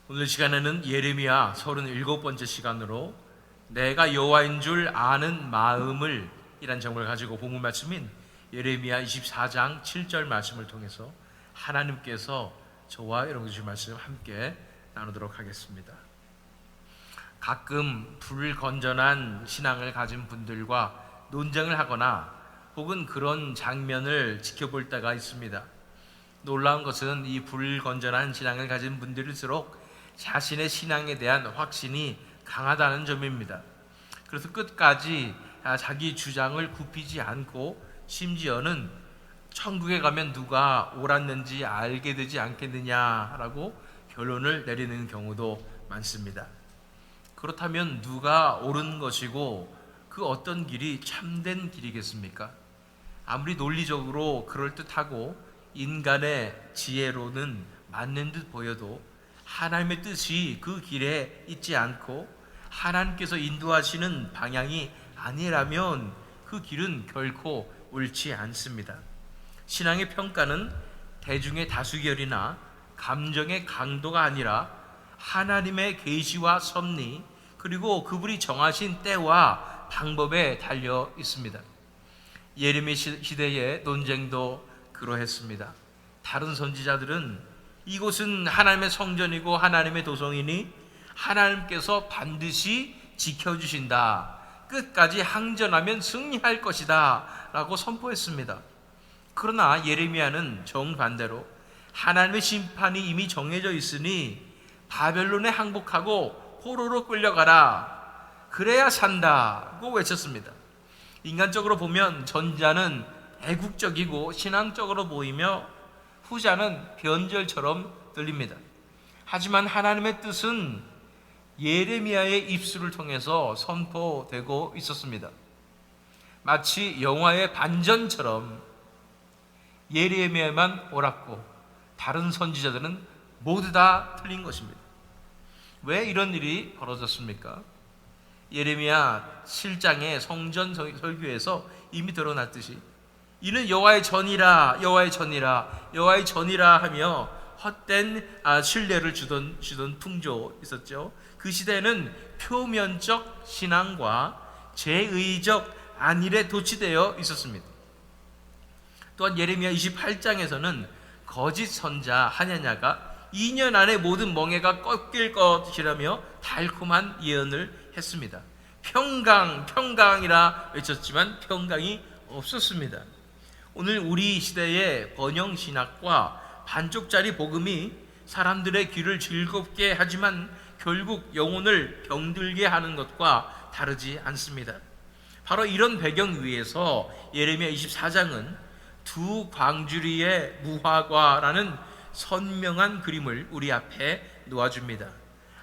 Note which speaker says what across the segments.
Speaker 1: 오늘 시간에는 예레미야 37번째 시간으로 내가 여호와인 줄 아는 마음을 이란 제목을 가지고 본문 말씀인 예레미야 24장 7절 말씀을 통해서 하나님께서 저와 여러분 주신 말씀 함께 나누도록 하겠습니다. 가끔 불건전한 신앙을 가진 분들과 논쟁을 하거나 혹은 그런 장면을 지켜볼 때가 있습니다. 놀라운 것은 이 불건전한 신앙을 가진 분들일수록 자신의 신앙에 대한 확신이 강하다는 점입니다. 그래서 끝까지 자기 주장을 굽히지 않고 심지어는 천국에 가면 누가 옳았는지 알게 되지 않겠느냐라고 결론을 내리는 경우도 많습니다. 그렇다면 누가 옳은 것이고 그 어떤 길이 참된 길이겠습니까? 아무리 논리적으로 그럴듯하고 인간의 지혜로는 맞는 듯 보여도 하나님의 뜻이 그 길에 있지 않고 하나님께서 인도하시는 방향이 아니라면 그 길은 결코 옳지 않습니다. 신앙의 평가는 대중의 다수결이나 감정의 강도가 아니라 하나님의 계시와 섭리 그리고 그분이 정하신 때와 방법에 달려 있습니다. 예레미야 시대의 논쟁도 그러했습니다. 다른 선지자들은 이곳은 하나님의 성전이고 하나님의 도성이니 하나님께서 반드시 지켜주신다. 끝까지 항전하면 승리할 것이다 라고 선포했습니다. 그러나 예레미야는 정반대로 하나님의 심판이 이미 정해져 있으니 바벨론에 항복하고 포로로 끌려가라. 그래야 산다고 외쳤습니다. 인간적으로 보면 전자는 애국적이고 신앙적으로 보이며 후자는 변절처럼 들립니다. 하지만 하나님의 뜻은 예레미야의 입술을 통해서 선포되고 있었습니다. 마치 영화의 반전처럼 예레미야만 옳았고 다른 선지자들은 모두 다 틀린 것입니다. 왜 이런 일이 벌어졌습니까? 예레미야 7장의 성전 설교에서 이미 드러났듯이 이는 여호와의 전이라 여호와의 전이라 여호와의 전이라 하며 헛된 신뢰를 주던 풍조 있었죠. 그 시대에는 표면적 신앙과 제의적 안일에 도취되어 있었습니다. 또한 예레미야 28장에서는 거짓 선자 하냐냐가 2년 안에 모든 멍에가 꺾일 것이라며 달콤한 예언을 했습니다. 평강이라 외쳤지만 평강이 없었습니다. 오늘 우리 시대의 번영신학과 반쪽짜리 복음이 사람들의 귀를 즐겁게 하지만 결국 영혼을 병들게 하는 것과 다르지 않습니다. 바로 이런 배경 위에서 예레미야 24장은 두 광주리의 무화과라는 선명한 그림을 우리 앞에 놓아줍니다.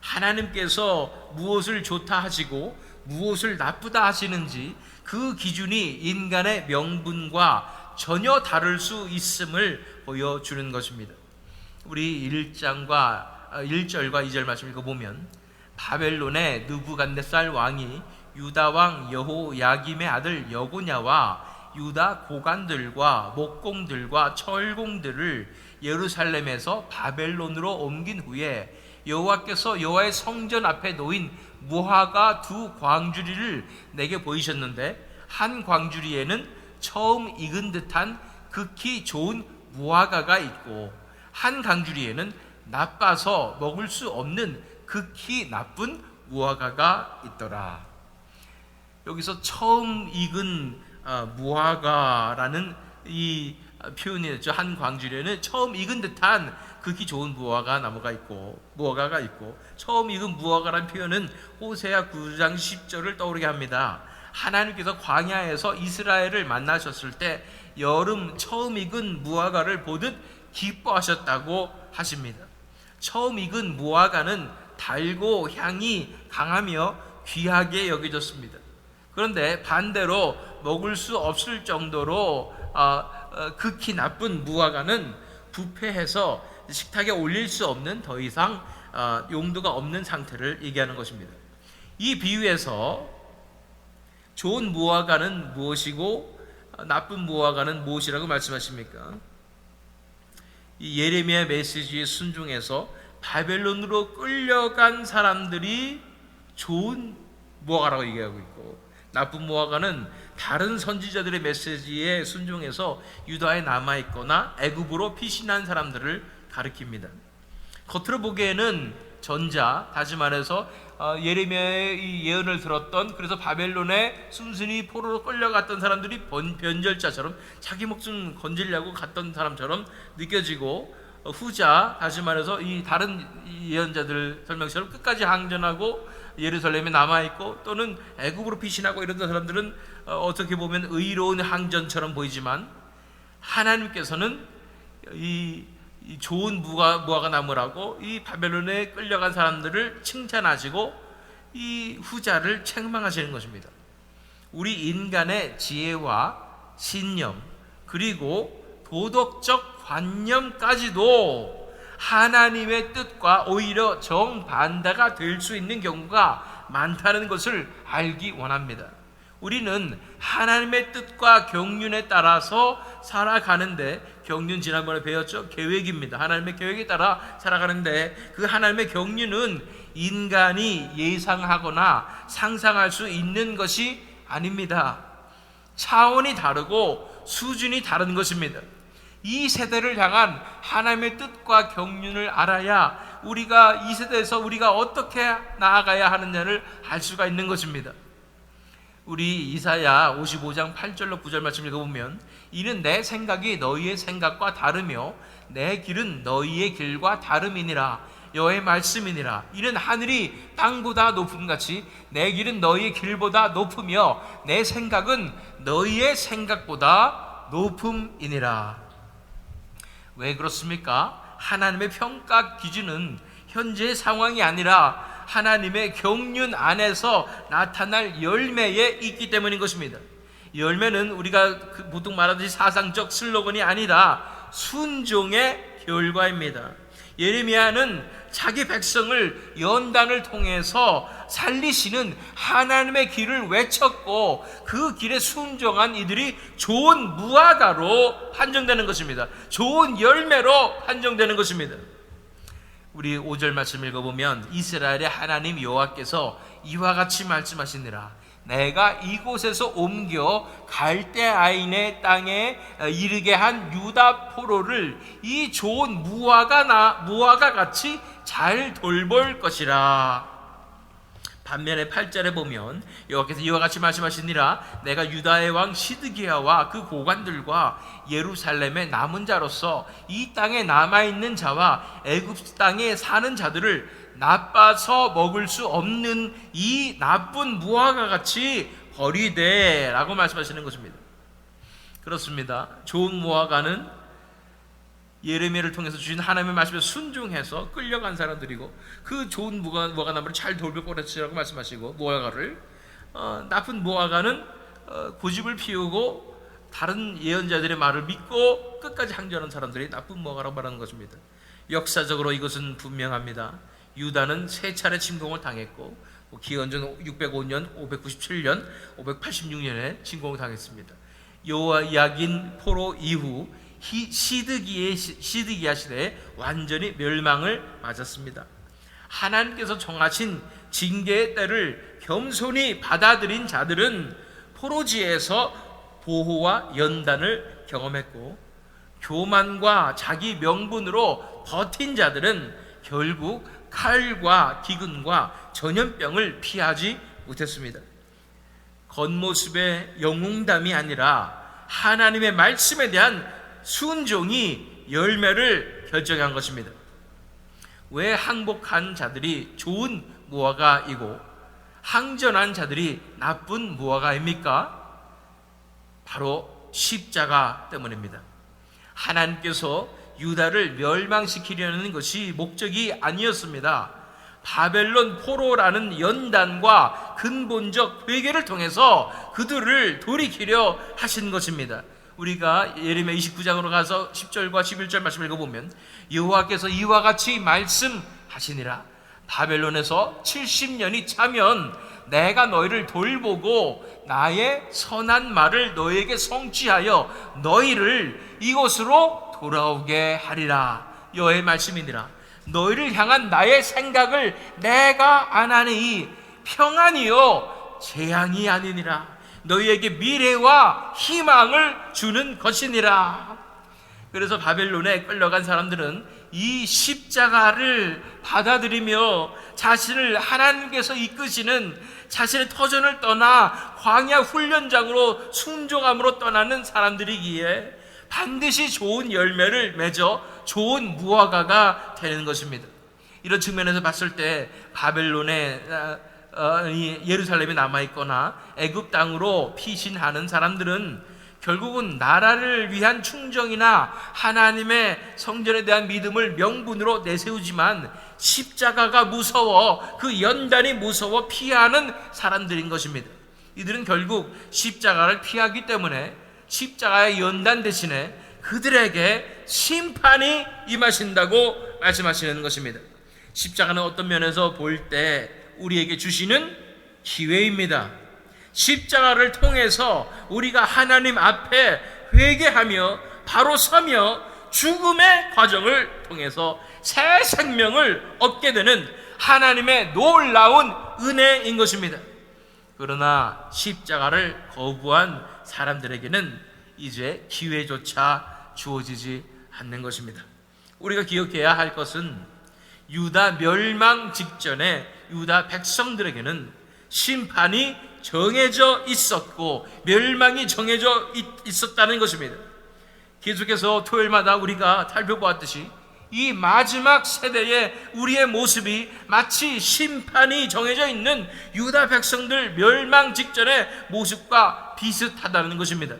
Speaker 1: 하나님께서 무엇을 좋다 하시고 무엇을 나쁘다 하시는지 그 기준이 인간의 명분과 전혀 다를 수 있음을 보여주는 것입니다. 우리 1절과 2절 말씀 읽어보면 바벨론의 느부갓네살 왕이 유다 왕 여호야김의 아들 여고냐와 유다 고관들과 목공들과 철공들을 예루살렘에서 바벨론으로 옮긴 후에 여호와께서 여호와의 성전 앞에 놓인 무화과 두 광주리를 내게 보이셨는데 한 광주리에는 처음 익은 듯한 극히 좋은 무화과가 있고 한 광주리에는 나빠서 먹을 수 없는 극히 나쁜 무화과가 있더라. 여기서 처음 익은 무화과라는 이 표현이었죠. 한 광주리에는 처음 익은 듯한 극히 좋은 무화과가 있고 처음 익은 무화과라는 표현은 호세아 9장 10절을 떠오르게 합니다. 하나님께서 광야에서 이스라엘을 만나셨을 때 여름 처음 익은 무화과를 보듯 기뻐하셨다고 하십니다. 처음 익은 무화과는 달고 향이 강하며 귀하게 여겨졌습니다. 그런데 반대로 먹을 수 없을 정도로 극히 나쁜 무화과는 부패해서 식탁에 올릴 수 없는 더 이상 용도가 없는 상태를 얘기하는 것입니다. 이 비유에서 좋은 무화과는 무엇이고 나쁜 무화과는 무엇이라고 말씀하십니까? 이 예레미야 메시지에 순종해서 바벨론으로 끌려간 사람들이 좋은 무화과라고 얘기하고 있고, 나쁜 무화과는 다른 선지자들의 메시지에 순종해서 유다에 남아있거나 애굽으로 피신한 사람들을 가리킵니다. 겉으로 보기에는 전자, 다시 말해서 예레미야의 이 예언을 들었던, 그래서 바벨론에 순순히 포로로 끌려갔던 사람들이 변절자처럼 자기 목숨 건지려고 갔던 사람처럼 느껴지고, 후자, 다시 말해서 이 다른 예언자들 설명처럼 끝까지 항전하고 예루살렘에 남아있고 또는 애굽으로 피신하고 이런 사람들은 어떻게 보면 의로운 항전처럼 보이지만, 하나님께서는 이 좋은 무화과 나무라고 이 바벨론에 끌려간 사람들을 칭찬하시고 이 후자를 책망하시는 것입니다. 우리 인간의 지혜와 신념 그리고 도덕적 관념까지도 하나님의 뜻과 오히려 정반대가 될 수 있는 경우가 많다는 것을 알기 원합니다. 우리는 하나님의 뜻과 경륜에 따라서 살아가는데, 경륜 지난번에 배웠죠? 계획입니다. 하나님의 계획에 따라 살아가는데, 그 하나님의 경륜은 인간이 예상하거나 상상할 수 있는 것이 아닙니다. 차원이 다르고 수준이 다른 것입니다. 이 세대를 향한 하나님의 뜻과 경륜을 알아야 우리가 이 세대에서 우리가 어떻게 나아가야 하느냐를 알 수가 있는 것입니다. 우리 이사야 55장 8절로 9절 말씀 읽어보면, 이는 내 생각이 너희의 생각과 다르며 내 길은 너희의 길과 다름이니라. 여호와의 말씀이니라. 이는 하늘이 땅보다 높음같이 내 길은 너희의 길보다 높으며 내 생각은 너희의 생각보다 높음이니라. 왜 그렇습니까? 하나님의 평가 기준은 현재의 상황이 아니라 하나님의 경륜 안에서 나타날 열매에 있기 때문인 것입니다. 열매는 우리가 보통 말하듯이 사상적 슬로건이 아니라 순종의 결과입니다. 예레미야는 자기 백성을 연단을 통해서 살리시는 하나님의 길을 외쳤고, 그 길에 순종한 이들이 좋은 무화과로 판정되는 것입니다. 좋은 열매로 판정되는 것입니다. 우리 5절 말씀 읽어보면, 이스라엘의 하나님 여호와께서 이와 같이 말씀하시니라. 내가 이곳에서 옮겨 갈대아인의 땅에 이르게 한 유다 포로를 이 좋은 무화과 같이 잘 돌볼 것이라. 반면에 8절에 보면 여호와께서 이와 같이 말씀하시니라. 내가 유다의 왕 시드기야와 그 고관들과 예루살렘의 남은 자로서 이 땅에 남아있는 자와 애굽 땅에 사는 자들을 나빠서 먹을 수 없는 이 나쁜 무화과 같이 버리되 라고 말씀하시는 것입니다. 그렇습니다. 좋은 무화과는 예레미야를 통해서 주신 하나님의 말씀에 순종해서 끌려간 사람들이고, 그 좋은 무화과 나무를 잘 돌볼 것이라고 말씀하시고, 무화과를 나쁜 무화과는 고집을 피우고 다른 예언자들의 말을 믿고 끝까지 항전하는 사람들이 나쁜 무화과라고 말하는 것입니다. 역사적으로 이것은 분명합니다. 유다는 세 차례 침공을 당했고, 기원전 605년, 597년, 586년에 침공을 당했습니다. 여호야긴 포로 이후 시드기야 시대에 완전히 멸망을 맞았습니다. 하나님께서 정하신 징계의 때를 겸손히 받아들인 자들은 포로지에서 보호와 연단을 경험했고, 교만과 자기 명분으로 버틴 자들은 결국 칼과 기근과 전염병을 피하지 못했습니다. 겉모습의 영웅담이 아니라 하나님의 말씀에 대한 순종이 열매를 결정한 것입니다. 왜 항복한 자들이 좋은 무화과이고 항전한 자들이 나쁜 무화과입니까? 바로 십자가 때문입니다. 하나님께서 유다를 멸망시키려는 것이 목적이 아니었습니다. 바벨론 포로라는 연단과 근본적 회개를 통해서 그들을 돌이키려 하신 것입니다. 우리가 예레미야 29장으로 가서 10절과 11절 말씀 읽어보면, 여호와께서 이와 같이 말씀하시니라. 바벨론에서 70년이 차면 내가 너희를 돌보고 나의 선한 말을 너희에게 성취하여 너희를 이곳으로 돌아오게 하리라. 여호와의 말씀이니라. 너희를 향한 나의 생각을 내가 아나니 평안이요 재앙이 아니니라. 너희에게 미래와 희망을 주는 것이니라. 그래서 바벨론에 끌려간 사람들은 이 십자가를 받아들이며 자신을 하나님께서 이끄시는 자신의 터전을 떠나 광야 훈련장으로 순종함으로 떠나는 사람들이기에 반드시 좋은 열매를 맺어 좋은 무화과가 되는 것입니다. 이런 측면에서 봤을 때 바벨론에 예루살렘에 남아있거나 애굽 땅으로 피신하는 사람들은 결국은 나라를 위한 충정이나 하나님의 성전에 대한 믿음을 명분으로 내세우지만 십자가가 무서워, 그 연단이 무서워 피하는 사람들인 것입니다. 이들은 결국 십자가를 피하기 때문에 십자가의 연단 대신에 그들에게 심판이 임하신다고 말씀하시는 것입니다. 십자가는 어떤 면에서 볼 때 우리에게 주시는 기회입니다. 십자가를 통해서 우리가 하나님 앞에 회개하며 바로 서며 죽음의 과정을 통해서 새 생명을 얻게 되는 하나님의 놀라운 은혜인 것입니다. 그러나 십자가를 거부한 사람들에게는 이제 기회조차 주어지지 않는 것입니다. 우리가 기억해야 할 것은 유다 멸망 직전에 유다 백성들에게는 심판이 정해져 있었고 멸망이 정해져 있었다는 것입니다. 계속해서 토요일마다 우리가 살펴보았듯이 이 마지막 세대의 우리의 모습이 마치 심판이 정해져 있는 유다 백성들 멸망 직전의 모습과 비슷하다는 것입니다.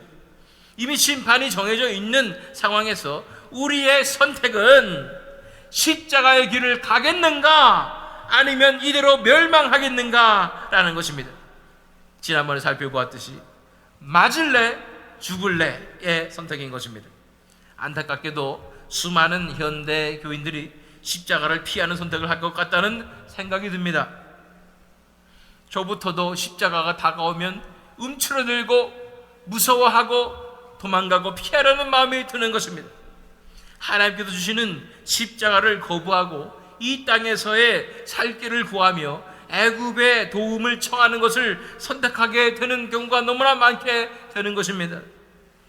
Speaker 1: 이미 심판이 정해져 있는 상황에서 우리의 선택은 십자가의 길을 가겠는가 아니면 이대로 멸망하겠는가 라는 것입니다. 지난번에 살펴보았듯이 맞을래 죽을래의 선택인 것입니다. 안타깝게도 수많은 현대 교인들이 십자가를 피하는 선택을 할 것 같다는 생각이 듭니다. 저부터도 십자가가 다가오면 움츠러들고 무서워하고 도망가고 피하려는 마음이 드는 것입니다. 하나님께서 주시는 십자가를 거부하고 이 땅에서의 살 길을 구하며 애굽의 도움을 청하는 것을 선택하게 되는 경우가 너무나 많게 되는 것입니다.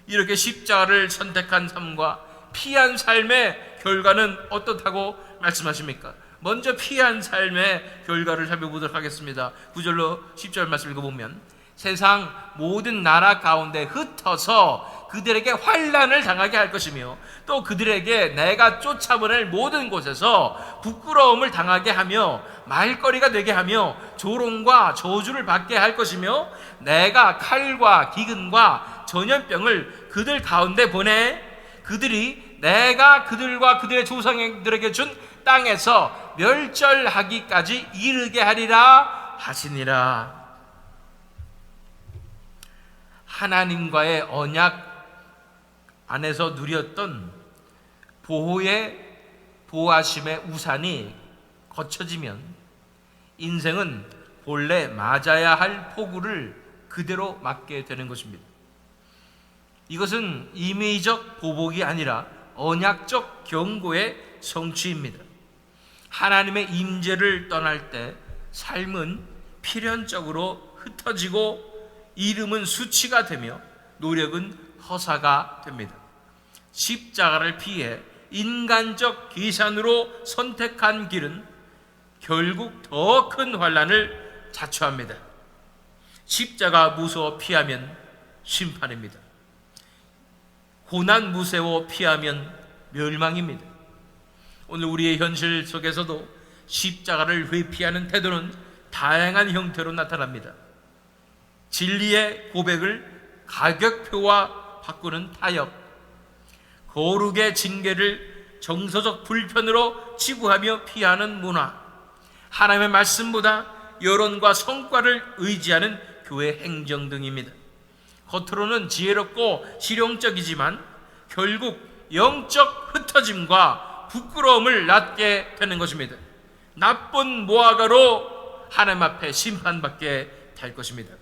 Speaker 1: 이렇게 십자가를 선택한 삶과 피한 삶의 결과는 어떻다고 말씀하십니까? 먼저 피한 삶의 결과를 살펴보도록 하겠습니다. 9절로 10절 말씀 읽어보면 세상 모든 나라 가운데 흩어서 그들에게 환난을 당하게 할 것이며 또 그들에게 내가 쫓아보낼 모든 곳에서 부끄러움을 당하게 하며 말거리가 되게 하며 조롱과 저주를 받게 할 것이며 내가 칼과 기근과 전염병을 그들 가운데 보내 그들이 내가 그들과 그들의 조상들에게 준 땅에서 멸절하기까지 이르게 하리라 하시니라. 하나님과의 언약 안에서 누렸던 보호하심의 우산이 거쳐지면 인생은 본래 맞아야 할 폭우를 그대로 맞게 되는 것입니다. 이것은 임의적 보복이 아니라 언약적 경고의 성취입니다. 하나님의 임재를 떠날 때 삶은 필연적으로 흩어지고 이름은 수치가 되며 노력은 허사가 됩니다. 십자가를 피해 인간적 계산으로 선택한 길은 결국 더 큰 환난을 자초합니다. 십자가 무서워 피하면 심판입니다. 고난 무서워 피하면 멸망입니다. 오늘 우리의 현실 속에서도 십자가를 회피하는 태도는 다양한 형태로 나타납니다. 진리의 고백을 가격표와 바꾸는 타협, 거룩의 징계를 정서적 불편으로 치부하며 피하는 문화, 하나님의 말씀보다 여론과 성과를 의지하는 교회 행정 등입니다. 겉으로는 지혜롭고 실용적이지만 결국 영적 흩어짐과 부끄러움을 낳게 되는 것입니다. 나쁜 무화과로 하나님 앞에 심판받게 될 것입니다.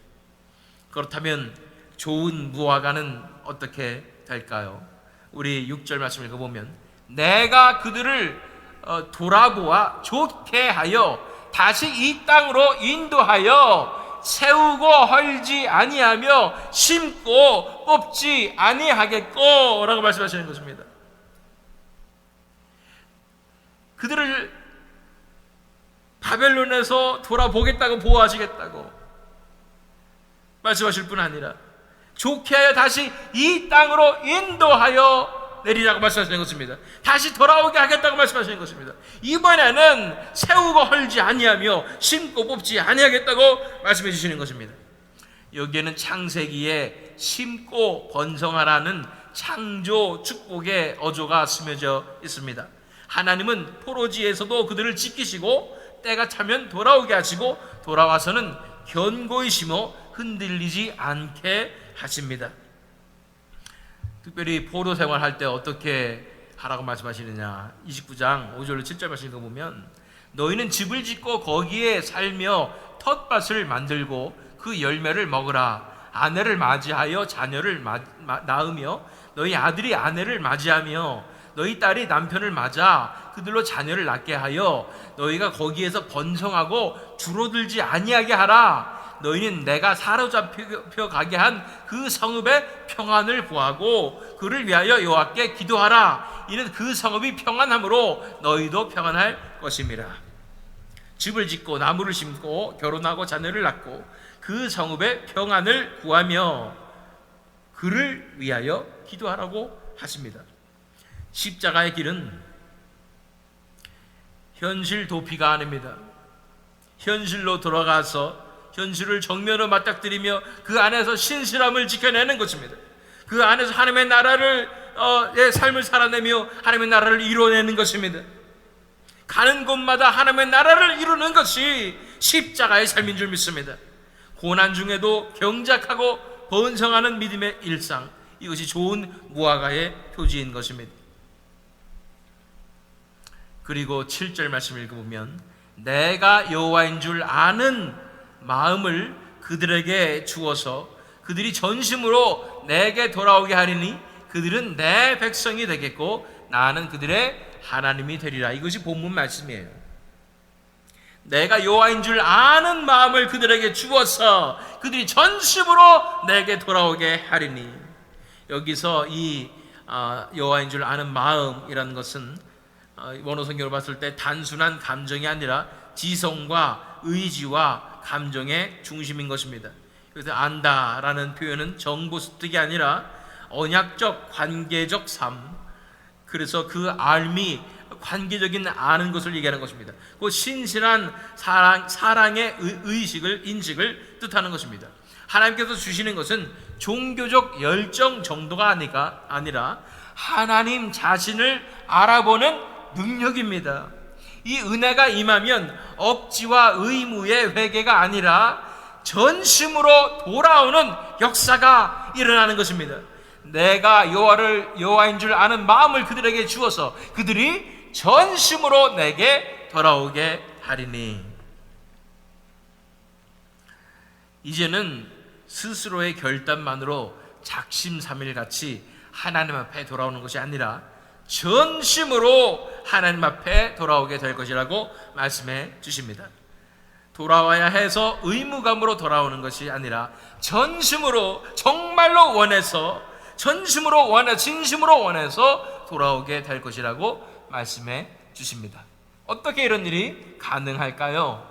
Speaker 1: 그렇다면 좋은 무화과는 어떻게 될까요? 우리 6절 말씀을 읽어보면 내가 그들을 돌아보아 좋게 하여 다시 이 땅으로 인도하여 세우고 헐지 아니하며 심고 뽑지 아니하겠고 라고 말씀하시는 것입니다. 그들을 바벨론에서 돌아보겠다고 보호하시겠다고 말씀하실 뿐 아니라 좋게 하여 다시 이 땅으로 인도하여 내리라고 말씀하시는 것입니다. 다시 돌아오게 하겠다고 말씀하시는 것입니다. 이번에는 세우고 헐지 아니하며 심고 뽑지 아니하겠다고 말씀해 주시는 것입니다. 여기에는 창세기에 심고 번성하라는 창조 축복의 어조가 스며져 있습니다. 하나님은 포로지에서도 그들을 지키시고 때가 차면 돌아오게 하시고 돌아와서는 견고히 심어 흔들리지 않게 하십니다. 특별히 포로 생활할 때 어떻게 하라고 말씀하시느냐, 29장 5절로 7절 말씀 읽어보면 너희는 집을 짓고 거기에 살며 텃밭을 만들고 그 열매를 먹으라. 아내를 맞이하여 자녀를 낳으며 너희 아들이 아내를 맞이하며 너희 딸이 남편을 맞아 그들로 자녀를 낳게 하여 너희가 거기에서 번성하고 줄어들지 아니하게 하라. 너희는 내가 사로잡혀 가게 한 그 성읍의 평안을 구하고 그를 위하여 여호와께 기도하라. 이는 그 성읍이 평안함으로 너희도 평안할 것임이라. 집을 짓고 나무를 심고 결혼하고 자녀를 낳고 그 성읍의 평안을 구하며 그를 위하여 기도하라고 하십니다. 십자가의 길은 현실 도피가 아닙니다. 현실로 돌아가서 현실을 정면으로 맞닥뜨리며 그 안에서 신실함을 지켜내는 것입니다. 그 안에서 하나님의 나라를 삶을 살아내며 하나님의 나라를 이루어내는 것입니다. 가는 곳마다 하나님의 나라를 이루는 것이 십자가의 삶인 줄 믿습니다. 고난 중에도 경작하고 번성하는 믿음의 일상, 이것이 좋은 무화과의 표지인 것입니다. 그리고 7절 말씀을 읽어보면 내가 여호와인 줄 아는 마음을 그들에게 주어서 그들이 전심으로 내게 돌아오게 하리니 그들은 내 백성이 되겠고 나는 그들의 하나님이 되리라. 이것이 본문 말씀이에요. 내가 여호와인 줄 아는 마음을 그들에게 주어서 그들이 전심으로 내게 돌아오게 하리니, 여기서 이 여호와인 줄 아는 마음이라는 것은 원어 성경을 봤을 때 단순한 감정이 아니라 지성과 의지와 감정의 중심인 것입니다. 그래서 안다라는 표현은 정보 습득이 아니라 언약적 관계적 삶, 그래서 그 알미 관계적인 아는 것을 얘기하는 것입니다. 그 신실한 사랑의 의식을 인식을 뜻하는 것입니다. 하나님께서 주시는 것은 종교적 열정 정도가 아니라 하나님 자신을 알아보는 능력입니다. 이 은혜가 임하면 억지와 의무의 회개가 아니라 전심으로 돌아오는 역사가 일어나는 것입니다. 내가 여호와인 줄 아는 마음을 그들에게 주어서 그들이 전심으로 내게 돌아오게 하리니, 이제는 스스로의 결단만으로 작심삼일같이 하나님 앞에 돌아오는 것이 아니라 전심으로 하나님 앞에 돌아오게 될 것이라고 말씀해 주십니다. 돌아와야 해서 의무감으로 돌아오는 것이 아니라 전심으로, 정말로 원해서, 진심으로 원해서 돌아오게 될 것이라고 말씀해 주십니다. 어떻게 이런 일이 가능할까요?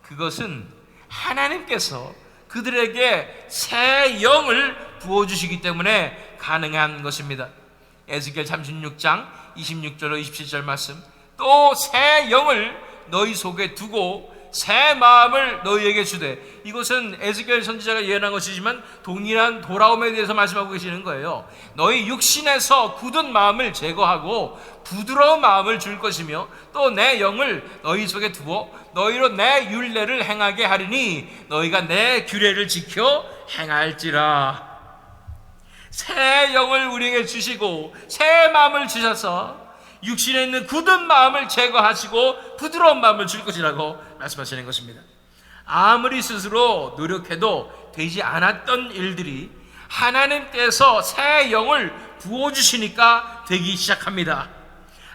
Speaker 1: 그것은 하나님께서 그들에게 새 영을 부어주시기 때문에 가능한 것입니다. 에스겔 36장 26절로 27절 말씀, 또 새 영을 너희 속에 두고 새 마음을 너희에게 주되, 이것은 에스겔 선지자가 예언한 것이지만 동일한 돌아옴에 대해서 말씀하고 계시는 거예요. 너희 육신에서 굳은 마음을 제거하고 부드러운 마음을 줄 것이며 또 내 영을 너희 속에 두어 너희로 내 율례를 행하게 하리니 너희가 내 규례를 지켜 행할지라. 새 영을 우리에게 주시고 새 마음을 주셔서 육신에 있는 굳은 마음을 제거하시고 부드러운 마음을 줄 것이라고 말씀하시는 것입니다. 아무리 스스로 노력해도 되지 않았던 일들이 하나님께서 새 영을 부어주시니까 되기 시작합니다.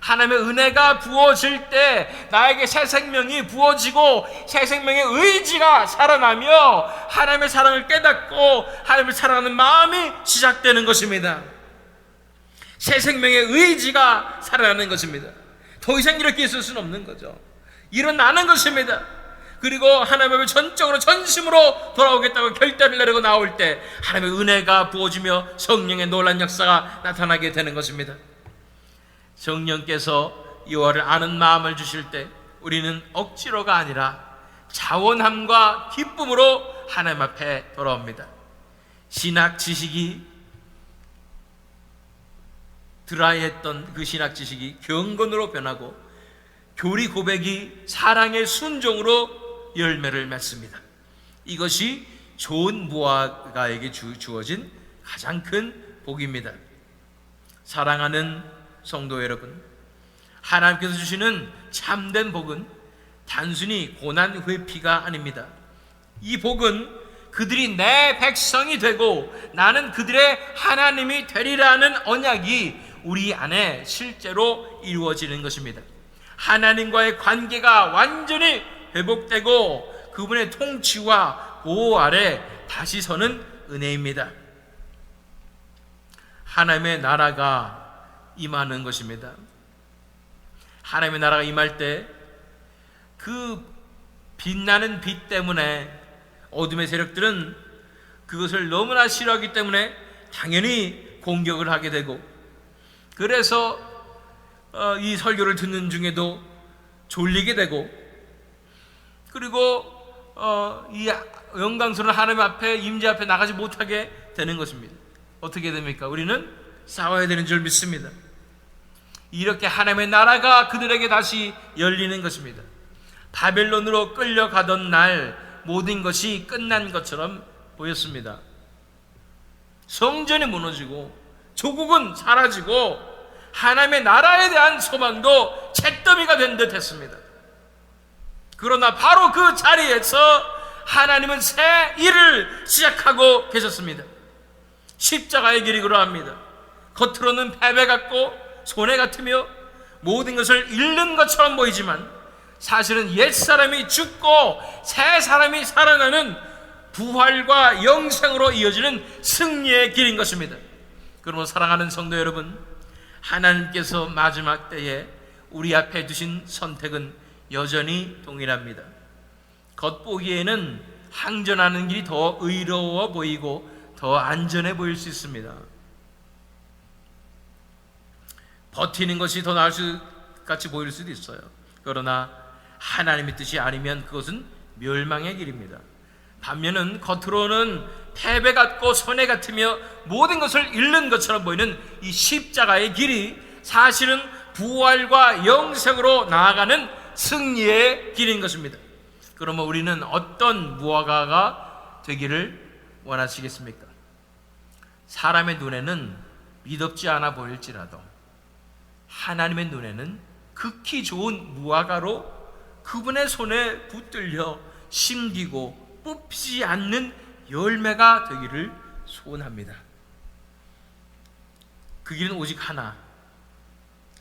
Speaker 1: 하나님의 은혜가 부어질 때 나에게 새 생명이 부어지고 새 생명의 의지가 살아나며 하나님의 사랑을 깨닫고 하나님을 사랑하는 마음이 시작되는 것입니다. 새 생명의 의지가 살아나는 것입니다. 더 이상 이렇게 있을 수는 없는 거죠. 일어나는 것입니다. 그리고 하나님 앞에 전적으로 전심으로 돌아오겠다고 결단을 내리고 나올 때 하나님의 은혜가 부어지며 성령의 놀라운 역사가 나타나게 되는 것입니다. 성령께서 여호와를 아는 마음을 주실 때 우리는 억지로가 아니라 자원함과 기쁨으로 하나님 앞에 돌아옵니다. 신학 지식이 드라이했던 그 신학 지식이 경건으로 변하고 교리 고백이 사랑의 순종으로 열매를 맺습니다. 이것이 좋은 무화과에게 주어진 가장 큰 복입니다. 사랑하는 성도 여러분, 하나님께서 주시는 참된 복은 단순히 고난 회피가 아닙니다. 이 복은 그들이 내 백성이 되고 나는 그들의 하나님이 되리라는 언약이 우리 안에 실제로 이루어지는 것입니다. 하나님과의 관계가 완전히 회복되고 그분의 통치와 보호 아래 다시 서는 은혜입니다. 하나님의 나라가 임하는 것입니다. 하나님의 나라가 임할 때 그 빛나는 빛 때문에 어둠의 세력들은 그것을 너무나 싫어하기 때문에 당연히 공격을 하게 되고, 그래서 이 설교를 듣는 중에도 졸리게 되고, 그리고 이 영광스러운 하나님 앞에 임재 앞에 나가지 못하게 되는 것입니다. 어떻게 됩니까? 우리는 싸워야 되는 줄 믿습니다. 이렇게 하나님의 나라가 그들에게 다시 열리는 것입니다. 바벨론으로 끌려가던 날 모든 것이 끝난 것처럼 보였습니다. 성전이 무너지고 조국은 사라지고 하나님의 나라에 대한 소망도 잿더미가 된 듯 했습니다. 그러나 바로 그 자리에서 하나님은 새 일을 시작하고 계셨습니다. 십자가의 길이 그러합니다. 겉으로는 패배 같고 손해 같으며 모든 것을 잃는 것처럼 보이지만 사실은 옛사람이 죽고 새 사람이 살아나는 부활과 영생으로 이어지는 승리의 길인 것입니다. 그러므로 사랑하는 성도 여러분, 하나님께서 마지막 때에 우리 앞에 두신 선택은 여전히 동일합니다. 겉보기에는 항전하는 길이 더 의로워 보이고 더 안전해 보일 수 있습니다. 버티는 것이 더 나을 수 같이 보일 수도 있어요. 그러나 하나님의 뜻이 아니면 그것은 멸망의 길입니다. 반면은 겉으로는 패배 같고 손해 같으며 모든 것을 잃는 것처럼 보이는 이 십자가의 길이 사실은 부활과 영생으로 나아가는 승리의 길인 것입니다. 그러면 우리는 어떤 무화과가 되기를 원하시겠습니까? 사람의 눈에는 미덥지 않아 보일지라도 하나님의 눈에는 극히 좋은 무화과로 그분의 손에 붙들려 심기고 뽑히지 않는 열매가 되기를 소원합니다. 그 길은 오직 하나,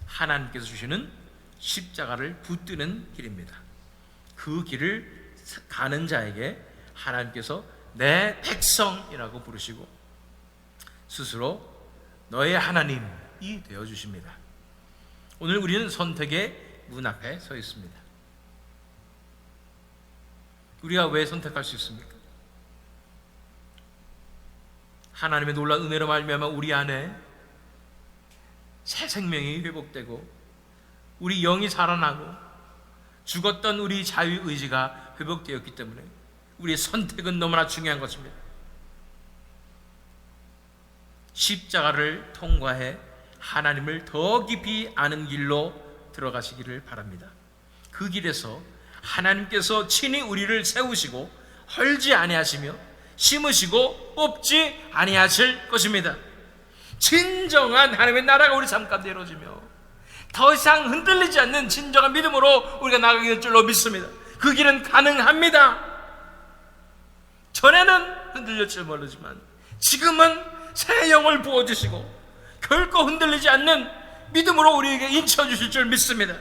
Speaker 1: 하나님께서 주시는 십자가를 붙드는 길입니다. 그 길을 가는 자에게 하나님께서 내 백성이라고 부르시고 스스로 너의 하나님이 되어주십니다. 오늘 우리는 선택의 문 앞에 서 있습니다. 우리가 왜 선택할 수 있습니까? 하나님의 놀라운 은혜로 말미암아 우리 안에 새 생명이 회복되고 우리 영이 살아나고 죽었던 우리 자유의지가 회복되었기 때문에 우리의 선택은 너무나 중요한 것입니다. 십자가를 통과해 하나님을 더 깊이 아는 길로 들어가시기를 바랍니다. 그 길에서 하나님께서 친히 우리를 세우시고 헐지 아니하시며 심으시고 뽑지 아니하실 것입니다. 진정한 하나님의 나라가 우리 삶 가운데 이루어지며 더 이상 흔들리지 않는 진정한 믿음으로 우리가 나가게 될 줄로 믿습니다. 그 길은 가능합니다. 전에는 흔들렸지 모르지만 지금은 새 영을 부어주시고 결코 흔들리지 않는 믿음으로 우리에게 인쳐주실 줄 믿습니다.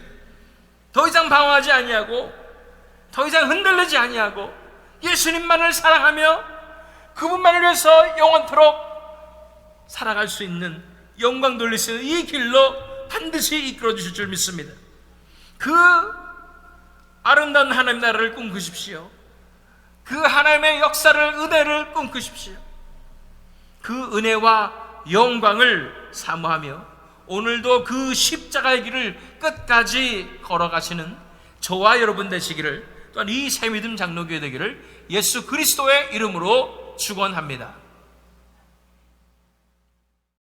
Speaker 1: 더 이상 방황하지 아니하고 더 이상 흔들리지 아니하고 예수님만을 사랑하며 그분만을 위해서 영원토록 살아갈 수 있는, 영광 돌릴 수 있는 이 길로 반드시 이끌어 주실 줄 믿습니다. 그 아름다운 하나님 나라를 꿈꾸십시오. 그 하나님의 역사를, 은혜를 꿈꾸십시오. 그 은혜와 영광을 사모하며 오늘도 그 십자가의 길을 끝까지 걸어가시는 저와 여러분 되시기를, 또한 이 새믿음 장로교회 되기를 예수 그리스도의 이름으로 축원합니다.